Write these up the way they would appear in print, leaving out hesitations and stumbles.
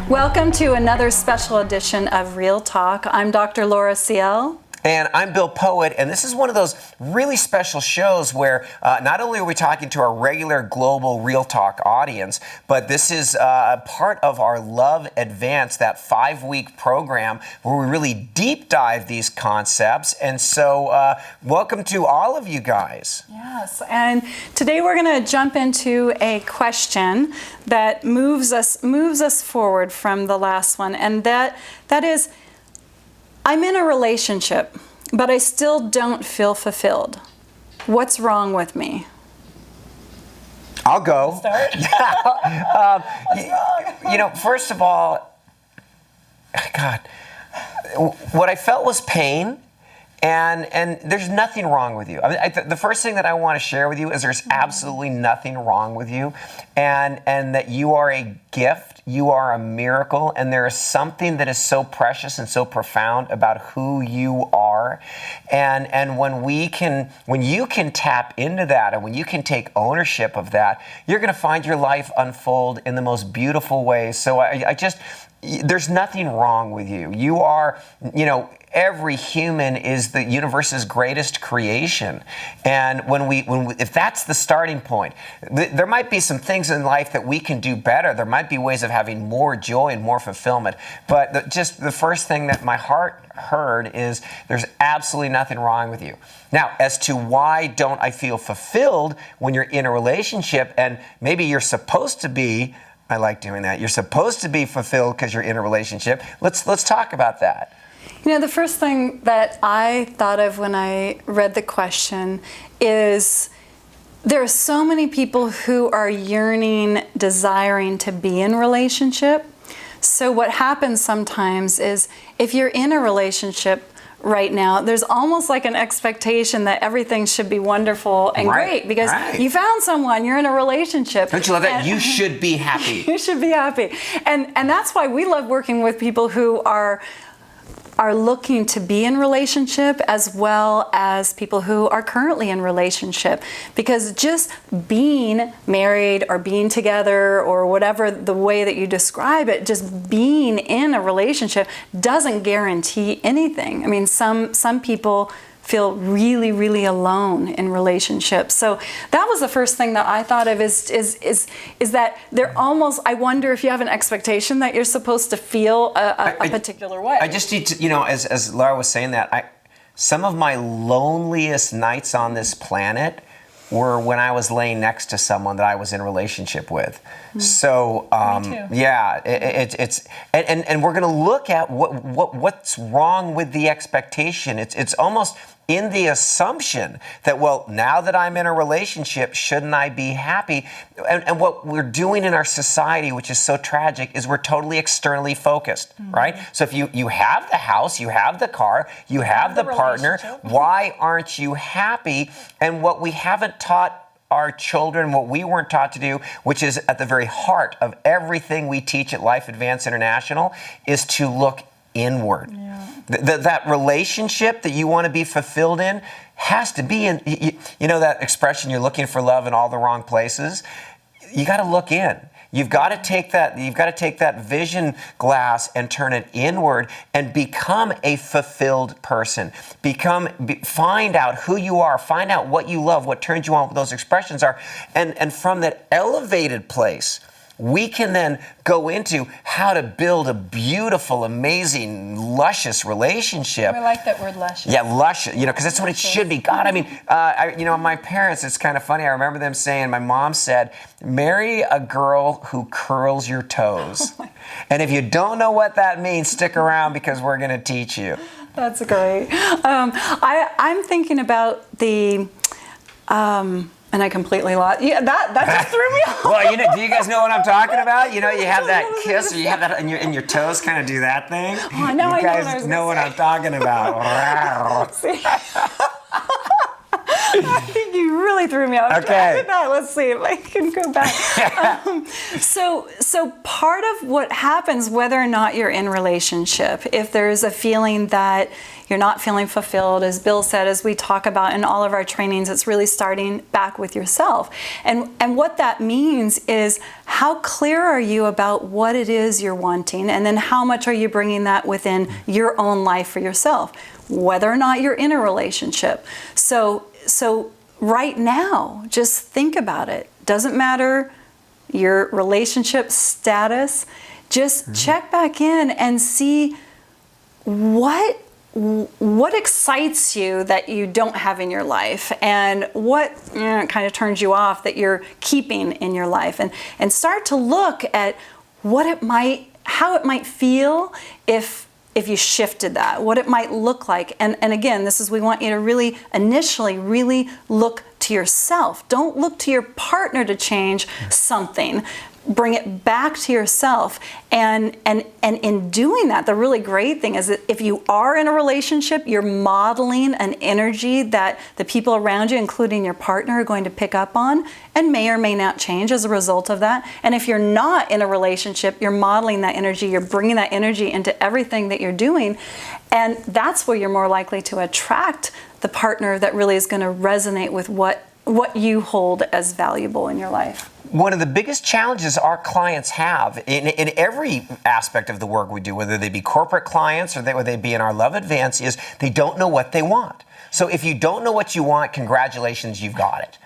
Welcome to another special edition of Real Talk. I'm Dr. Laura Ciel. And I'm Bill Poett, and this is one of those really special shows where not only are we talking to our regular global Real Talk audience, but this is part of our Love Advance, that 5-week program where we really deep dive these concepts. And so welcome to all of you guys. Yes, and today we're going to jump into a question that moves us forward from the last one, and that is, I'm in a relationship, but I still don't feel fulfilled. What's wrong with me? I'll go. Start? You know, first of all, God, what I felt was pain. And there's nothing wrong with you. I mean, the first thing that I want to share with you is there's absolutely nothing wrong with you, and that you are a gift, you are a miracle, and there is something that is so precious and so profound about who you are. And when you can tap into that, and when you can take ownership of that, you're going to find your life unfold in the most beautiful ways. So there's nothing wrong with you. You are, every human is the universe's greatest creation. And if that's the starting point, there might be some things in life that we can do better. There might be ways of having more joy and more fulfillment. But just the first thing that my heart heard is there's absolutely nothing wrong with you. Now, as to why don't I feel fulfilled when you're in a relationship, and maybe you're supposed to be, I like doing that. You're supposed to be fulfilled because you're in a relationship. Let's talk about that. The first thing that I thought of when I read the question is there are so many people who are yearning, desiring to be in relationship. So what happens sometimes is if you're in a relationship right now, there's almost like an expectation that everything should be wonderful and great because you found someone, you're in a relationship. Don't you love that? You should be happy. You should be happy. And that's why we love working with people who are looking to be in relationship as well as people who are currently in relationship, because just being married or being together or whatever the way that you describe it, just being in a relationship doesn't guarantee anything. I mean, some people feel really, really alone in relationships. So that was the first thing that I thought of is that they're almost, I wonder if you have an expectation that you're supposed to feel a particular way. I just need to, as Laura was saying that, some of my loneliest nights on this planet were when I was laying next to someone that I was in a relationship with. So, Me too. yeah, it's we're going to look at what's wrong with the expectation. It's almost in the assumption that, well, now that I'm in a relationship, shouldn't I be happy? And what we're doing in our society, which is so tragic, is we're totally externally focused, right? So if you have the house, you have the car, you have the partner, why aren't you happy? And what we haven't taught our children, what we weren't taught to do, which is at the very heart of everything we teach at Life Advance International, is to look inward. Yeah. That relationship that you want to be fulfilled in has to be in, that expression, you're looking for love in all the wrong places. You got to look in. You've got to take that vision glass and turn it inward and become a fulfilled person. Find out who you are, find out what you love, what turns you on, what those expressions are, and from that elevated place, we can then go into how to build a beautiful, amazing, luscious relationship. I like that word, luscious. Yeah, luscious, because that's what it should be. God, I mean, my parents, it's kind of funny. I remember them saying, my mom said, marry a girl who curls your toes. And if you don't know what that means, stick around because we're going to teach you. That's great. I'm thinking about the... and I completely lost. Yeah, that just threw me off. Well, do you guys know what I'm talking about? You have that kiss, or you have that, and your toes kind of do that thing. Oh, I know. You guys know what I'm talking about. I think you really threw me off. Okay. Let's see if I can go back. So part of what happens, whether or not you're in relationship, if there's a feeling that you're not feeling fulfilled, as Bill said, as we talk about in all of our trainings, it's really starting back with yourself. And what that means is, how clear are you about what it is you're wanting, and then how much are you bringing that within your own life for yourself, whether or not you're in a relationship. So right now, just think about it. Doesn't matter your relationship status, just check back in and see what excites you that you don't have in your life, and what kind of turns you off that you're keeping in your life, and start to look at how it might feel if you shifted that, what it might look like. And again, we want you to really initially really look to yourself. Don't look to your partner to change something. Bring it back to yourself. And in doing that, the really great thing is that if you are in a relationship, you're modeling an energy that the people around you, including your partner, are going to pick up on and may or may not change as a result of that. And if you're not in a relationship, you're modeling that energy, you're bringing that energy into everything that you're doing. And that's where you're more likely to attract the partner that really is going to resonate with what you hold as valuable in your life. One of the biggest challenges our clients have in every aspect of the work we do, whether they be corporate clients or whether they be in our Love Advance, is they don't know what they want. So if you don't know what you want, congratulations, you've got it.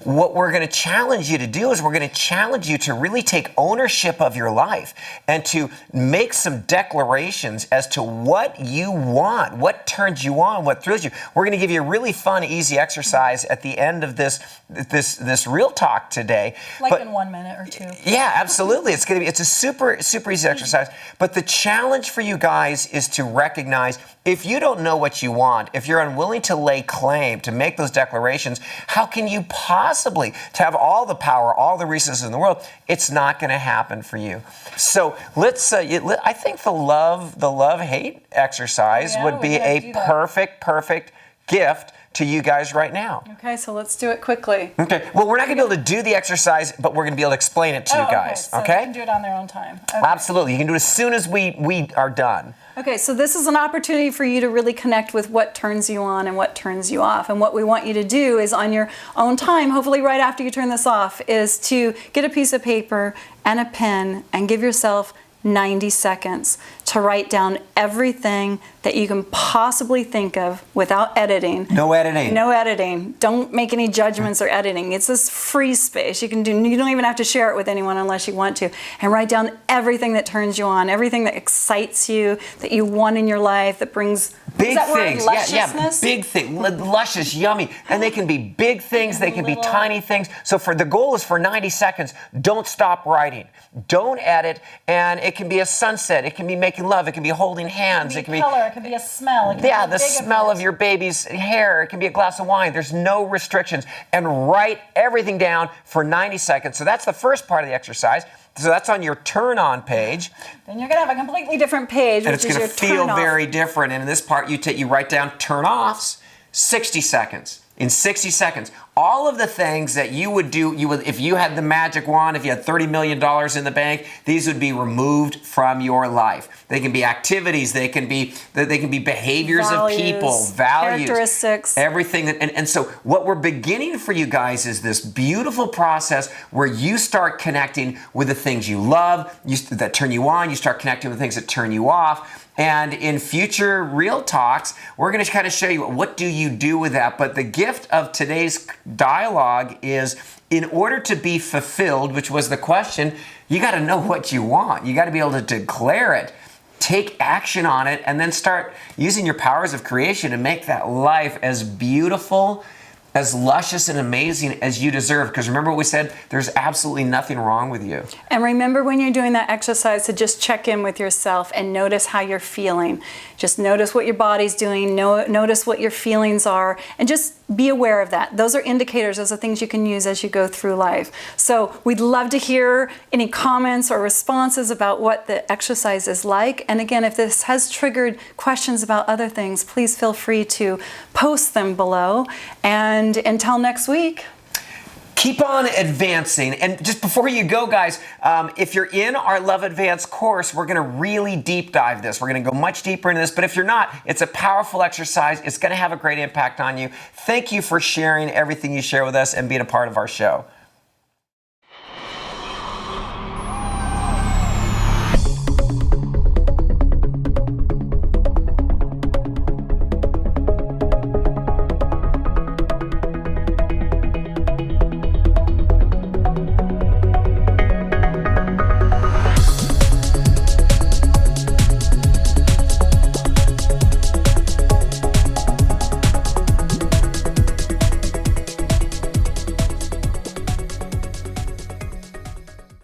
What we're going to challenge you to do is we're going to challenge you to really take ownership of your life and to make some declarations as to what you want, what turns you on, what thrills you. We're going to give you a really fun, easy exercise at the end of this real talk today. In 1 minute or two. Yeah, absolutely. It's a super easy exercise. But the challenge for you guys is to recognize, if you don't know what you want, if you're unwilling to lay claim, to make those declarations, how can you possibly, to have all the power, all the resources in the world? It's not going to happen for you. So let's. I think the love-hate exercise would be a perfect gift to you guys right now. Okay, so let's do it quickly. Okay. Well, we're not going to be able to do the exercise, but we're going to be able to explain it to you guys. Okay? So they can do it on their own time. Okay. Absolutely. You can do it as soon as we are done. Okay, so this is an opportunity for you to really connect with what turns you on and what turns you off. And what we want you to do is, on your own time, hopefully right after you turn this off, is to get a piece of paper and a pen and give yourself 90 seconds to write down everything that you can possibly think of without editing. No editing. No editing. Don't make any judgments or editing. It's this free space. You don't even have to share it with anyone unless you want to. And write down everything that turns you on, everything that excites you, that you want in your life, that brings big things. Yeah, big thing, luscious, yummy. And they can be big things, they can be tiny things. So the goal is for 90 seconds, don't stop writing. Don't edit, and it can be a sunset, it can be making love, it can be holding hands, it can be color, it can be a smell. It can be the smell of your baby's hair, it can be a glass of wine. There's no restrictions. And write everything down for 90 seconds. So that's the first part of the exercise. So that's on your turn on page. Then you're going to have a completely different page, and it's going to feel very different. And in this part, you write down turn offs, 60 seconds. In 60 seconds, all of the things that you would do, if you had the magic wand, if you had $30 million in the bank, these would be removed from your life. They can be activities, they can be behaviors of people, values, characteristics, everything. And so what we're beginning for you guys is this beautiful process where you start connecting with the things you love, that turn you on. You start connecting with things that turn you off. And in future Real Talks, we're going to kind of show you what do you do with that. But the gift of today's dialogue is, in order to be fulfilled, which was the question, you got to know what you want. You got to be able to declare it, take action on it, and then start using your powers of creation to make that life as beautiful, as luscious and amazing as you deserve. Because remember what we said, there's absolutely nothing wrong with you. And remember, when you're doing that exercise, to just check in with yourself and notice how you're feeling. Just notice what your body's doing, notice what your feelings are, and just be aware of that. Those are indicators. Those are things you can use as you go through life. So we'd love to hear any comments or responses about what the exercise is like. And again, if this has triggered questions about other things, please feel free to post them below. And until next week, keep on advancing. And just before you go, guys, if you're in our Love Advance course, we're going to really deep dive this. We're going to go much deeper into this. But if you're not, it's a powerful exercise. It's going to have a great impact on you. Thank you for sharing everything you share with us and being a part of our show.